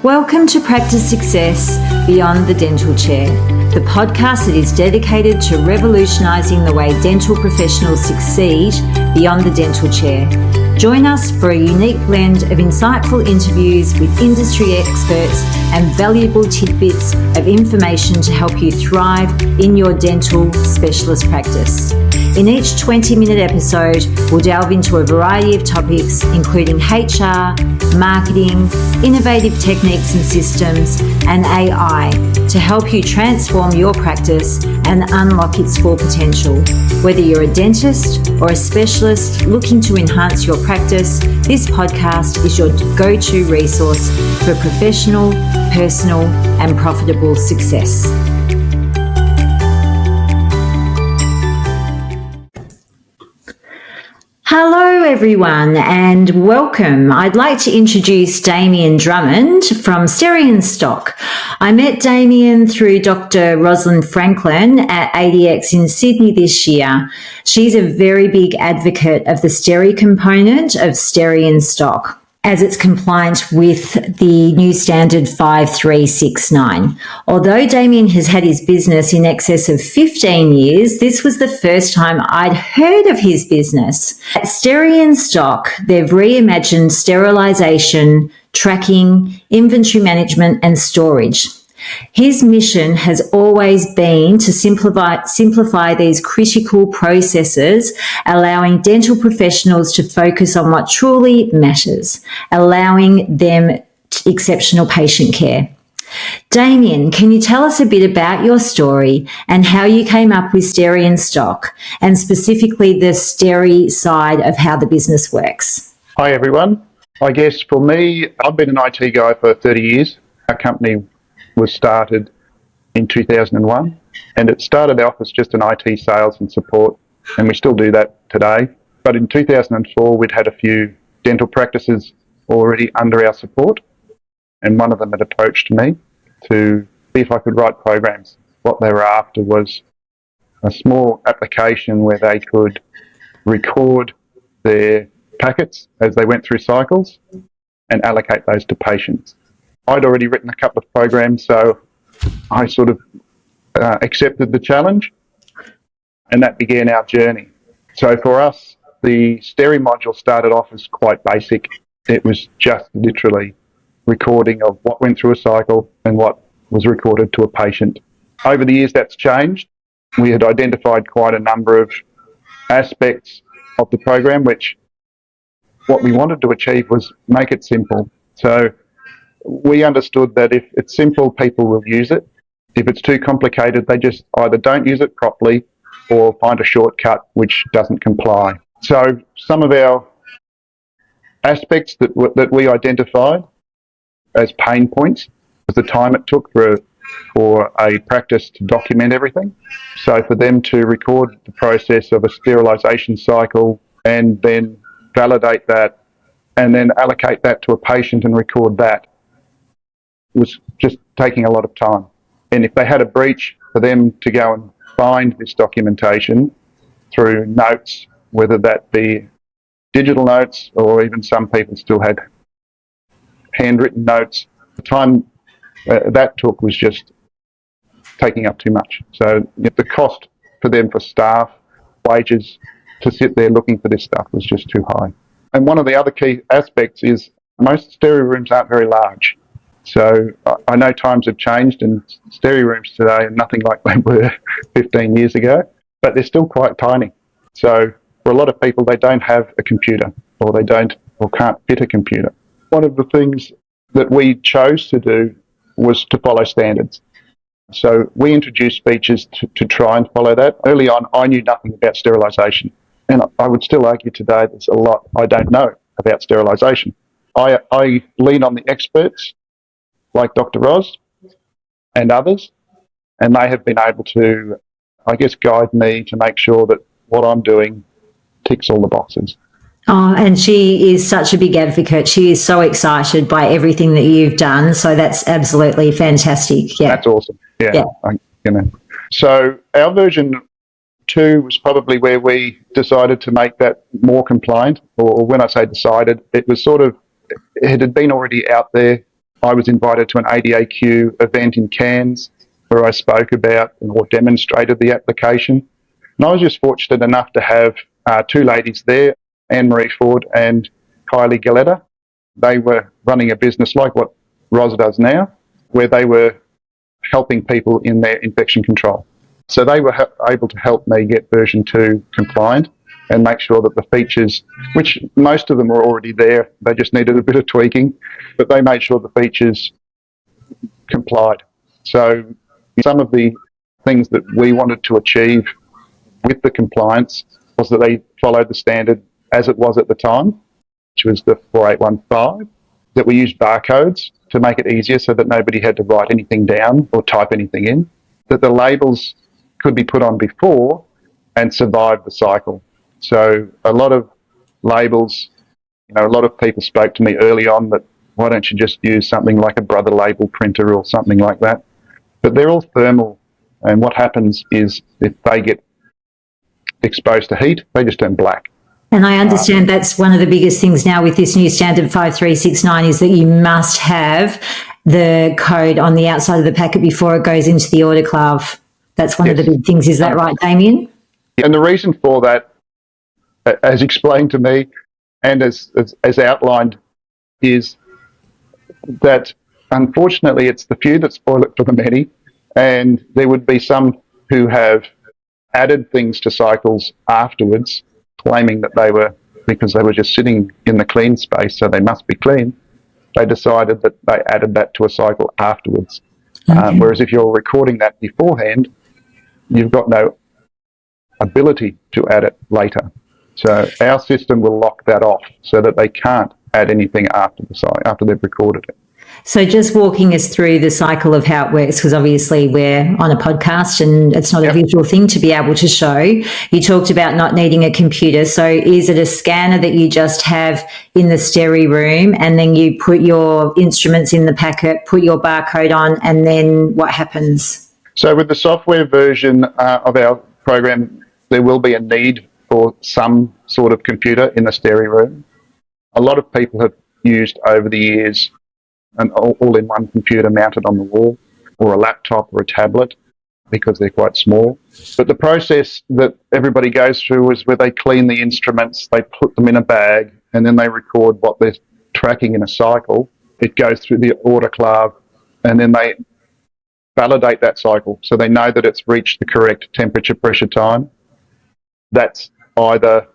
Welcome to Practice Success Beyond the Dental Chair, the podcast that is dedicated to revolutionising the way dental professionals succeed beyond the dental chair. Join us for a unique blend of insightful interviews with industry experts and valuable tidbits of information to help you thrive in your dental specialist practice. In each 20-minute episode, we'll delve into a variety of topics, including HR, marketing, innovative techniques and systems, and AI to help you transform your practice and unlock its full potential. Whether you're a dentist or a specialist looking to enhance your practice, this podcast is your go-to resource for professional, personal, and profitable success. Hello everyone and welcome. I'd like to introduce Damien Drummond from Steri Stock. I met Damien through Dr. Rosalind Franklin at ADX in Sydney this year. She's a very big advocate of the Steri component of Steri Stock, as it's compliant with the new standard 5369. Although Damien has had his business in excess of 15 years, this was the first time I'd heard of his business. At Steri Stock, they've reimagined sterilisation, tracking, inventory management and storage. His mission has always been to simplify these critical processes, allowing dental professionals to focus on what truly matters, allowing them exceptional patient care. Damien, can you tell us a bit about your story and how you came up with Steri Stock, and specifically the Steri side of how the business works? Hi everyone. I guess for me, I've been an IT guy for 30 years. Our company was started in 2001, and it started off as just an IT sales and support, and we still do that today. But in 2004, we'd had a few dental practices already under our support, and one of them had approached me to see if I could write programs. What they were after was a small application where they could record their packets as they went through cycles and allocate those to patients. I'd already written a couple of programs, so I sort of accepted the challenge, and that began our journey. So for us, the Steri module started off as quite basic. It was just literally recording of what went through a cycle and what was recorded to a patient. Over the years, that's changed. We had identified quite a number of aspects of the program, which what we wanted to achieve was make it simple. So we understood that if it's simple, people will use it. If it's too complicated, they just either don't use it properly or find a shortcut which doesn't comply. So some of our aspects that we identified as pain points was the time it took for a practice to document everything. So for them to record the process of a sterilisation cycle and then validate that and then allocate that to a patient and record that was just taking a lot of time. And if they had a breach, for them to go and find this documentation through notes, whether that be digital notes or even some people still had handwritten notes, the time that took was just taking up too much. So the cost for them for staff, wages, to sit there looking for this stuff was just too high. And one of the other key aspects is most Steri rooms aren't very large. So I know times have changed and Steri rooms today are nothing like they were 15 years ago, but they're still quite tiny. So for a lot of people, they don't have a computer or can't fit a computer. One of the things that we chose to do was to follow standards. So we introduced features to try and follow that. Early on, I knew nothing about sterilisation. And I would still argue today there's a lot I don't know about sterilisation. I lean on the experts like Dr. Roz and others, and they have been able to, I guess, guide me to make sure that what I'm doing ticks all the boxes. Oh, and she is such a big advocate. She is so excited by everything that you've done. So that's absolutely fantastic. Yeah, that's awesome. Yeah. So our version 2 was probably where we decided to make that more compliant. Or when I say decided, it was it had been already out there I was invited to an ADAQ event in Cairns where I spoke about or demonstrated the application. And I was just fortunate enough to have two ladies there, Anne-Marie Ford and Kylie Galletta. They were running a business like what Ros does now, where they were helping people in their infection control. So they were able to help me get version 2 compliant and make sure that the features, which most of them were already there, they just needed a bit of tweaking, but they made sure the features complied. So some of the things that we wanted to achieve with the compliance was that they followed the standard as it was at the time, which was the 4815, that we used barcodes to make it easier so that nobody had to write anything down or type anything in, that the labels could be put on before and survive the cycle. So a lot of labels, a lot of people spoke to me early on that why don't you just use something like a Brother label printer or something like that. But they're all thermal, and what happens is if they get exposed to heat, they just turn black. And I understand that's one of the biggest things now with this new standard 5369 is that you must have the code on the outside of the packet before it goes into the autoclave. That's one of the big things. Is that right, Damien? And the reason for that, as explained to me and as outlined, is that unfortunately it's the few that spoil it for the many, and there would be some who have added things to cycles afterwards, claiming that they were, because they were just sitting in the clean space, so they must be clean. They decided that they added that to a cycle afterwards. Okay. Whereas if you're recording that beforehand, you've got no ability to add it later. So our system will lock that off so that they can't add anything after they've recorded it. So just walking us through the cycle of how it works, because obviously we're on a podcast and it's not a visual thing to be able to show. You talked about not needing a computer. So is it a scanner that you just have in the Steri room and then you put your instruments in the packet, put your barcode on, and then what happens? So with the software version of our program, there will be a need for some sort of computer in the Steri room. A lot of people have used over the years an all-in-one computer mounted on the wall, or a laptop or a tablet, because they're quite small. But the process that everybody goes through is where they clean the instruments, they put them in a bag, and then they record what they're tracking in a cycle. It goes through the autoclave, and then they validate that cycle so they know that it's reached the correct temperature pressure time. That's either,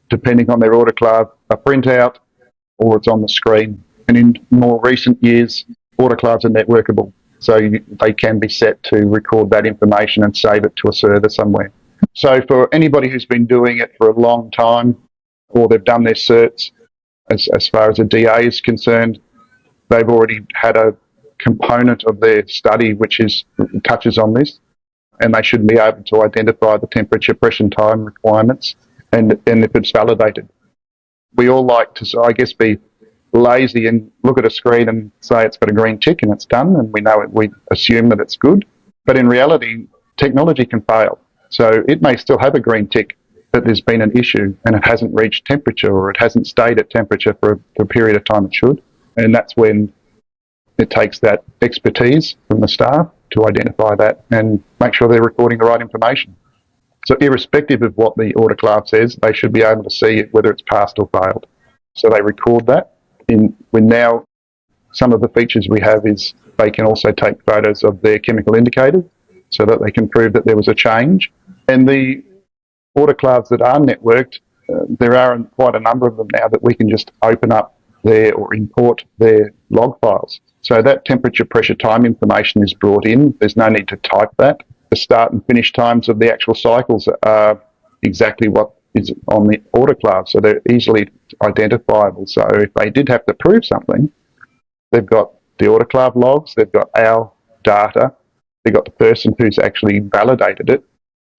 depending on their autoclave, a printout, or it's on the screen. And in more recent years, autoclaves are networkable, so they can be set to record that information and save it to a server somewhere. So for anybody who's been doing it for a long time, or they've done their certs, as far as a DA is concerned, they've already had a component of their study which touches on this, and they should be able to identify the temperature, pressure, time requirements, and if it's validated. We all like to, I guess, be lazy and look at a screen and say it's got a green tick and it's done, and we know it, we assume that it's good. But in reality, technology can fail. So it may still have a green tick, but there's been an issue and it hasn't reached temperature, or it hasn't stayed at temperature for a period of time it should. And that's when it takes that expertise from the staff to identify that and make sure they're recording the right information. So irrespective of what the autoclave says, they should be able to see whether it's passed or failed. So they record that. Now, some of the features we have is they can also take photos of their chemical indicators so that they can prove that there was a change. And the autoclaves that are networked, there are quite a number of them now that we can just open up or import their log files. So that temperature, pressure, time information is brought in. There's no need to type that. The start and finish times of the actual cycles are exactly what is on the autoclave, so they're easily identifiable. So if they did have to prove something, they've got the autoclave logs, they've got our data, they've got the person who's actually validated it.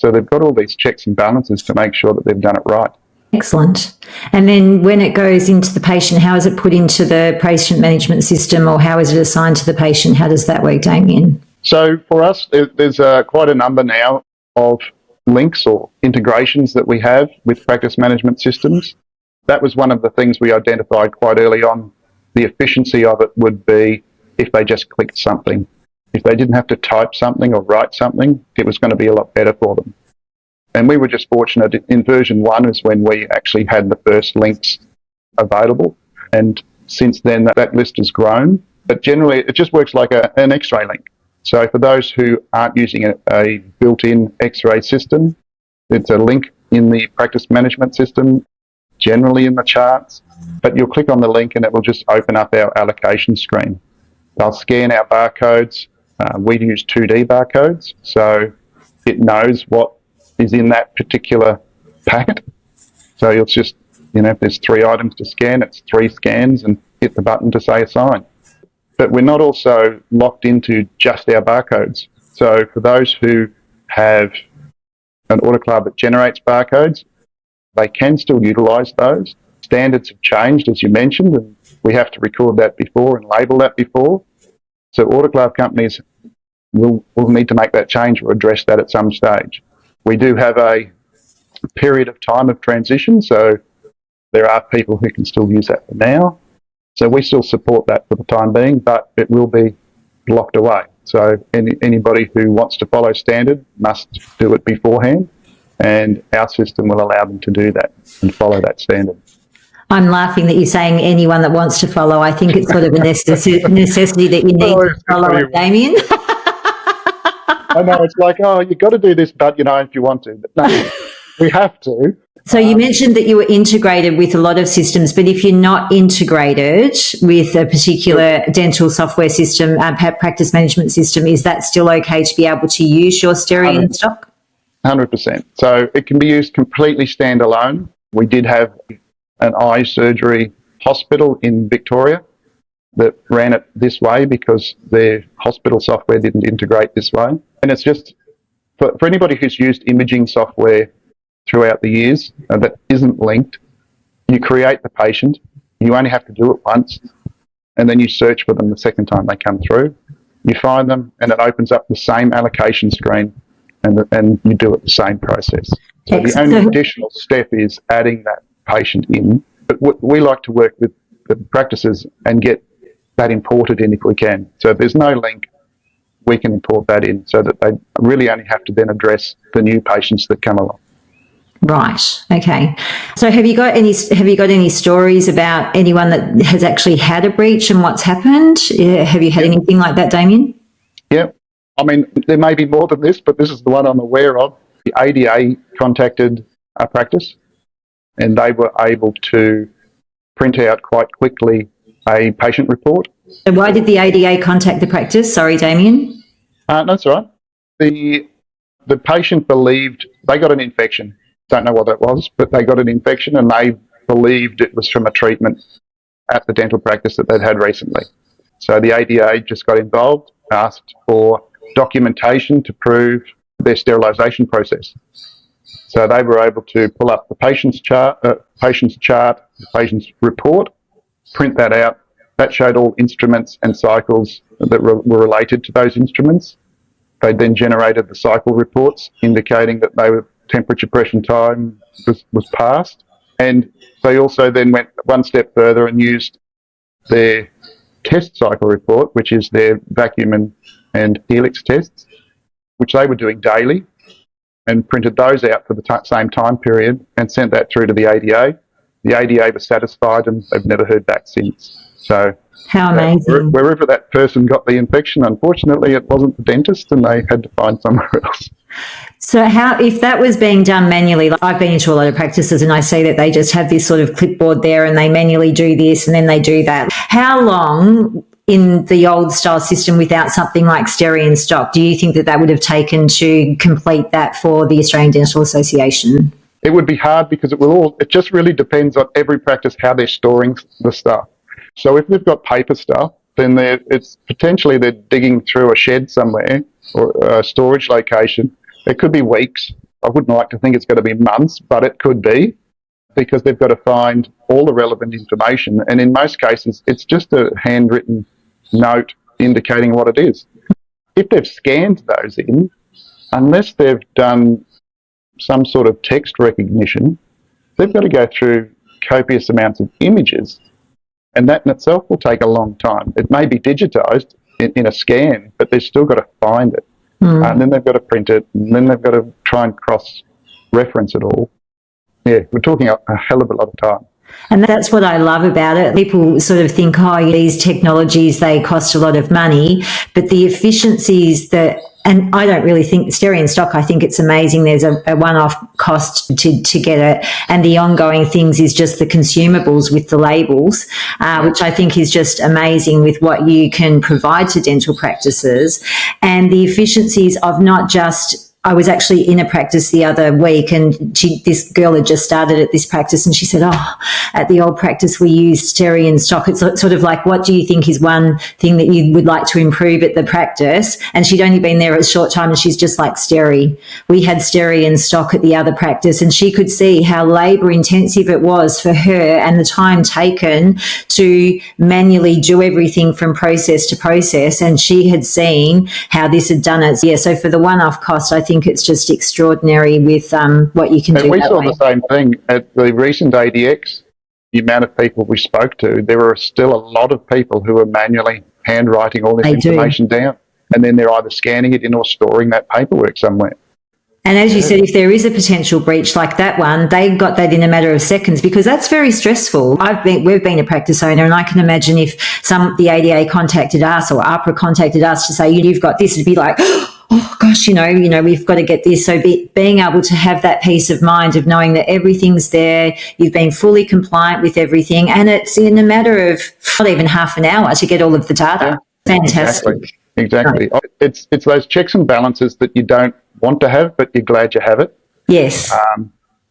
So they've got all these checks and balances to make sure that they've done it right. Excellent. And then when it goes into the patient, how is it put into the patient management system, or how is it assigned to the patient? How does that work, Damien? So for us, there's quite a number now of links or integrations that we have with practice management systems. That was one of the things we identified quite early on. The efficiency of it would be if they just clicked something. If they didn't have to type something or write something, it was going to be a lot better for them. And we were just fortunate. In version 1 is when we actually had the first links available. And since then, that list has grown. But generally, it just works like an X-ray link. So for those who aren't using a built-in X-ray system, it's a link in the practice management system, generally in the charts. But you'll click on the link and it will just open up our allocation screen. They'll scan our barcodes. We use 2D barcodes, so it knows what is in that particular packet. So it's just, if there's 3 items to scan, it's 3 scans and hit the button to say assign. But we're not also locked into just our barcodes. So for those who have an autoclave that generates barcodes, they can still utilise those. Standards have changed, as you mentioned, and we have to record that before and label that before. So autoclave companies will need to make that change or address that at some stage. We do have a period of time of transition, so there are people who can still use that for now. So we still support that for the time being, but it will be locked away. So anybody who wants to follow standard must do it beforehand, and our system will allow them to do that and follow that standard. I'm laughing that you're saying anyone that wants to follow. I think it's sort of a necessity that you need to follow it, Damien. I know, it's like, you've got to do this, but, if you want to. But no, we have to. So you mentioned that you were integrated with a lot of systems, but if you're not integrated with a particular dental software system, practice management system, is that still okay to be able to use your Steri in stock? 100%. So it can be used completely standalone. We did have an eye surgery hospital in Victoria that ran it this way because their hospital software didn't integrate this way. And it's just, for anybody who's used imaging software throughout the years that isn't linked, you create the patient, you only have to do it once, and then you search for them the second time they come through. You find them, and it opens up the same allocation screen, and you do it the same process. So the only additional step is adding that patient in. But we like to work with the practices and get that imported in if we can. So if there's no link, we can import that in so that they really only have to then address the new patients that come along. Right. Okay. So have you got any stories about anyone that has actually had a breach and what's happened? Have you had anything like that, Damien? Yeah. I mean, there may be more than this, but this is the one I'm aware of. The ADA contacted a practice and they were able to print out quite quickly a patient report. So why did the ADA contact the practice? Sorry, Damien. That's all right. The patient believed they got an infection. Don't know what that was, but they got an infection and they believed it was from a treatment at the dental practice that they'd had recently. So the ADA just got involved, asked for documentation to prove their sterilisation process. So they were able to pull up the patient's chart, the patient's report, print that out. That showed all instruments and cycles that were related to those instruments. They then generated the cycle reports indicating that they were temperature, pressure, time was passed. And they also then went one step further and used their test cycle report, which is their vacuum and helix tests, which they were doing daily, and printed those out for the same time period and sent that through to the ADA. The ADA was satisfied and they've never heard back since. So how amazing. Wherever that person got the infection, unfortunately, it wasn't the dentist and they had to find somewhere else. So if that was being done manually, like I've been into a lot of practices and I see that they just have this sort of clipboard there and they manually do this and then they do that. How long in the old style system without something like Steri in stock do you think that would have taken to complete that for the Australian Dental Association? It would be hard because it just really depends on every practice how they're storing the stuff. So if they've got paper stuff, then they're digging through a shed somewhere or a storage location. It could be weeks. I wouldn't like to think it's going to be months, but it could be because they've got to find all the relevant information. And in most cases, it's just a handwritten note indicating what it is. If they've scanned those in, unless they've done some sort of text recognition, they've got to go through copious amounts of images And that in itself will take a long time. It may be digitised in a scan, but they've still got to find it. And then they've got to print it, and then they've got to try and cross-reference it all. Yeah, we're talking a hell of a lot of time. And that's what I love about it. People sort of think, oh, these technologies, they cost a lot of money, but the efficiencies that, and I don't really think Steri in stock, I think it's amazing. There's a one-off cost to get it. And the ongoing things is just the consumables with the labels, which I think is just amazing with what you can provide to dental practices. And the efficiencies of not just, I was actually in a practice the other week, and this girl had just started at this practice, and she said, oh, at the old practice we used Steri in stock. It's sort of like, what do you think is one thing that you would like to improve at the practice? And she'd only been there a short time, and she's just like, Steri. We had Steri in stock at the other practice, and she could see how labour intensive it was for her and the time taken to manually do everything from process to process. And she had seen how this had done it. Yeah, so for the one-off cost, I think it's just extraordinary with what you can do. And we saw way. the same thing at the recent ADX. The amount of people we spoke to, there were still a lot of people who are manually handwriting all this information down, and then they're either scanning it in or storing that paperwork somewhere. And as you said, if there is a potential breach like that one, they got that in a matter of seconds, because that's very stressful. We've been a practice owner, and I can imagine if the ADA contacted us or APRA contacted us to say, you've got this, it'd be like, oh gosh, we've got to get this. So being able to have that peace of mind of knowing that everything's there, you've been fully compliant with everything, and it's in a matter of not even half an hour to get all of the data. Yeah, fantastic. Exactly. Right. It's those checks and balances that you don't want to have, but you're glad you have it. Yes.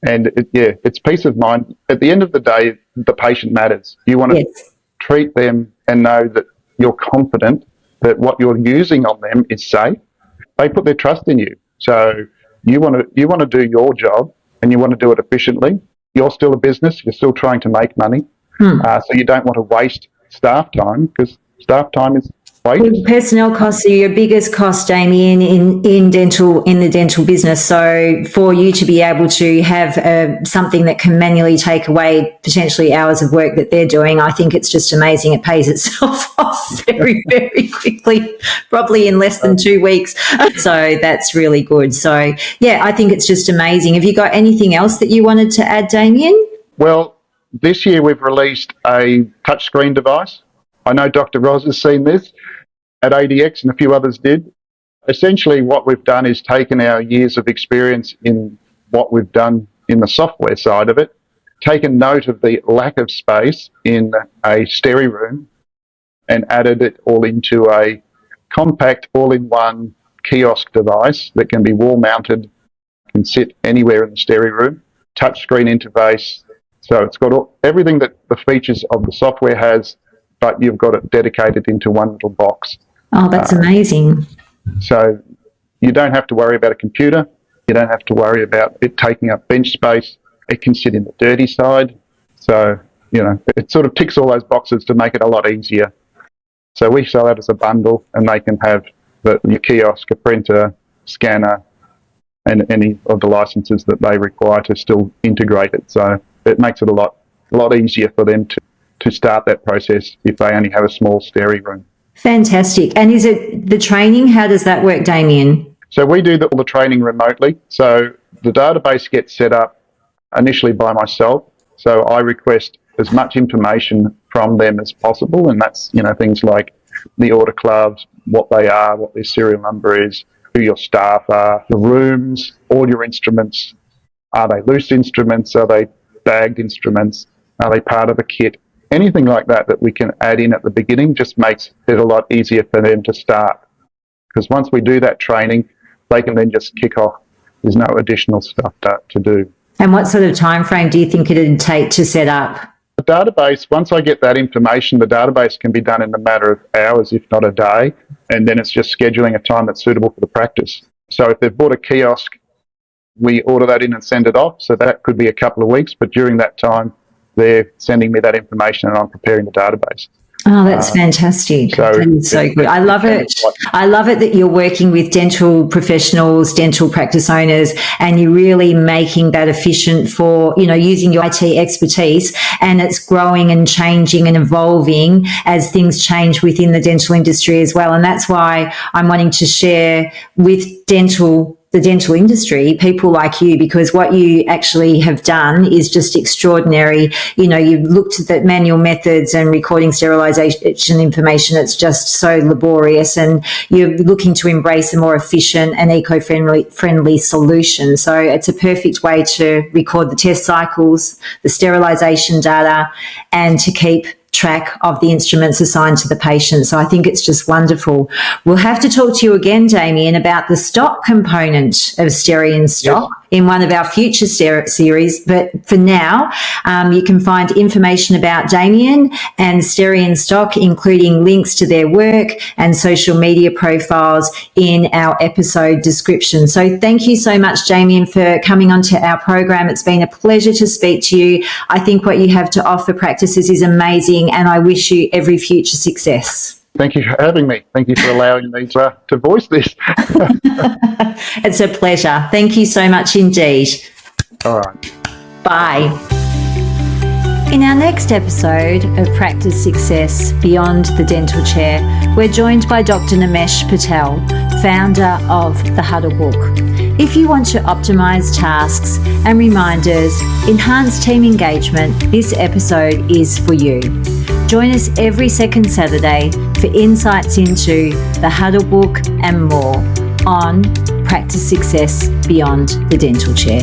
And it's peace of mind. At the end of the day, the patient matters. You want to treat them and know that you're confident that what you're using on them is safe. They put their trust in you. So you want to do your job, and you want to do it efficiently. You're still a business. You're still trying to make money. So you don't want to waste staff time, because staff time is wasted. Personnel costs are your biggest cost, Damien, in the dental business. So for you to be able to have something that can manually take away potentially hours of work that they're doing, I think it's just amazing. It pays itself off very, very quickly, probably in less than 2 weeks. So that's really good. So, yeah, I think it's just amazing. Have you got anything else that you wanted to add, Damien? Well, this year we've released a touchscreen device. I know Dr. Roz has seen this at ADX, and a few others did. Essentially, what we've done is taken our years of experience in what we've done in the software side of it, taken note of the lack of space in a Steri room, and added it all into a compact, all-in-one kiosk device that can be wall-mounted, can sit anywhere in the Steri room, touchscreen interface. So it's got everything that the features of the software has, but you've got it dedicated into one little box. Oh, that's amazing. So you don't have to worry about a computer. You don't have to worry about it taking up bench space. It can sit in the dirty side. So, it sort of ticks all those boxes to make it a lot easier. So we sell that as a bundle, and they can have your kiosk, a printer, scanner, and any of the licenses that they require to still integrate it. So it makes it a lot easier for them to start that process if they only have a small Steri room. Fantastic. And is it the training? How does that work, Damien? So we do all the training remotely. So the database gets set up initially by myself. So I request as much information from them as possible, and that's things like the order clubs, what they are, what their serial number is, who your staff are, the rooms, all your instruments. Are they loose instruments? Are they bagged instruments? Are they part of a kit? Anything like that we can add in at the beginning just makes it a lot easier for them to start. Because once we do that training, they can then just kick off. There's no additional stuff to do. And what sort of time frame do you think it would take to set up? The database, once I get that information, the database can be done in a matter of hours, if not a day, and then it's just scheduling a time that's suitable for the practice. So if they've bought a kiosk, we order that in and send it off. So that could be a couple of weeks, but during that time, they're sending me that information and I'm preparing the database. Oh, that's fantastic. That is so good. I love it. I love it that you're working with dental professionals, dental practice owners, and you're really making that efficient for, using your IT expertise, and it's growing and changing and evolving as things change within the dental industry as well. And that's why I'm wanting to share with the dental industry, people like you, because what you actually have done is just extraordinary. You've looked at the manual methods and recording sterilisation information. It's just so laborious, and you're looking to embrace a more efficient and eco-friendly solution. So it's a perfect way to record the test cycles, the sterilisation data, and to keep track of the instruments assigned to the patient. So I think it's just wonderful. We'll have to talk to you again, Damien, about the stock component of Steri in Stock in one of our future series. But for now, you can find information about Damien and Steri in Stock, including links to their work and social media profiles, in our episode description. So thank you so much, Damien, for coming onto our program. It's been a pleasure to speak to you. I think what you have to offer practices is amazing, and I wish you every future success. Thank you for having me. Thank you for allowing me to voice this. It's a pleasure. Thank you so much indeed. All right. Bye. In our next episode of Practice Success Beyond the Dental Chair, we're joined by Dr. Nimesh Patel, founder of The Huddle Book. If you want to optimise tasks and reminders, enhance team engagement, this episode is for you. Join us every second Saturday for insights into The Huddle Book and more on Practice Success Beyond the Dental Chair.